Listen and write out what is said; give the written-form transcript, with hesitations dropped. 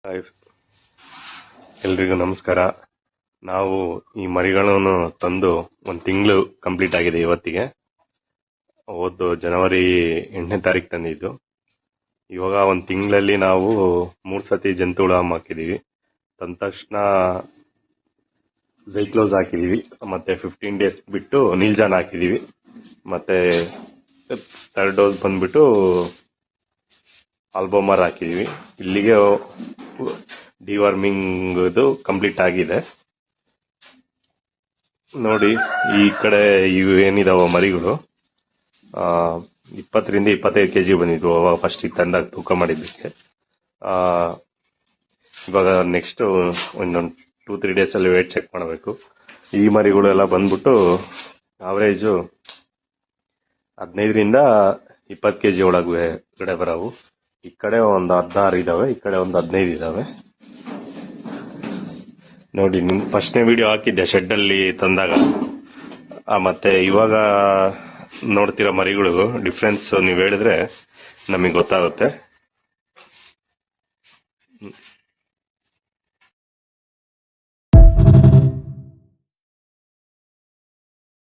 Hi, ಎಲ್ರಿಗೂ ನಮಸ್ಕಾರ. ನಾವು ಈ ಮರಿಗಳನ್ನು ತಂದು ಒಂದು ತಿಂಗಳು ಕಂಪ್ಲೀಟ್ ಆಗಿದೆ ಇವತ್ತಿಗೆ. ಹೋದ ಜನವರಿ 8ನೇ ತಾರೀಕು ತಂದಿದ್ದು. ಇವಾಗ ಒಂದು ತಿಂಗಳಲ್ಲಿ ನಾವು 3 ಸತಿ ಜಂತುಹುಳ ಹಾಕಿದೀವಿ. ತಂದ ತಕ್ಷಣ ಝೈಕ್ಲೋಸ್ ಹಾಕಿದೀವಿ, ಮತ್ತೆ 15 ಡೇಸ್ ಬಿಟ್ಟು ನೀಲ್ಜಾನ್ ಹಾಕಿದೀವಿ, ಮತ್ತೆ 3rd ಡೋಸ್ ಬಂದ್ಬಿಟ್ಟು ಆಲ್ಬೋಮರ್ ಹಾಕಿದೀವಿ. ಇಲ್ಲಿಗೆ ಡಿವಾರ್ಮಿಂಗ್ ಕಂಪ್ಲೀಟ್ ಆಗಿದೆ. ನೋಡಿ, ಈ ಕಡೆ ಇವು ಏನಿದಾವ ಮರಿಗಳು 20 ರಿಂದ 25 kg ಬಂದಿದ್ವು ಅವಾಗ ಫಸ್ಟ್ ತಂದಾಗ ತೂಕ ಮಾಡಿದ್ದಕ್ಕೆ. ಇವಾಗ ನೆಕ್ಸ್ಟ್ ಇನ್ನೊಂದು 2-3 ಡೇಸ್ ಅಲ್ಲಿ ವೇಟ್ ಚೆಕ್ ಮಾಡಬೇಕು. ಈ ಮರಿಗಳು ಎಲ್ಲ ಬಂದ್ಬಿಟ್ಟು ಅವರೇಜು 15 ರಿಂದ 20 kg ಒಳಗಡೆ ಬರವು. ಈ ಕಡೆ ಒಂದು 16 ಇದಾವೆ, ಈ ಕಡೆ ಒಂದು 15 ಇದಾವೆ. ನೋಡಿ, ನಿಮ್ ಫಸ್ಟ್ನೇ ವಿಡಿಯೋ ಹಾಕಿದ್ದೆ ಶೆಡ್ ಅಲ್ಲಿ ತಂದಾಗ, ಮತ್ತೆ ಇವಾಗ ನೋಡ್ತಿರೋ ಮರಿಗಳು ಡಿಫ್ರೆನ್ಸ್ ನೀವು ಹೇಳಿದ್ರೆ ನಮಗೆ ಗೊತ್ತಾಗುತ್ತೆ.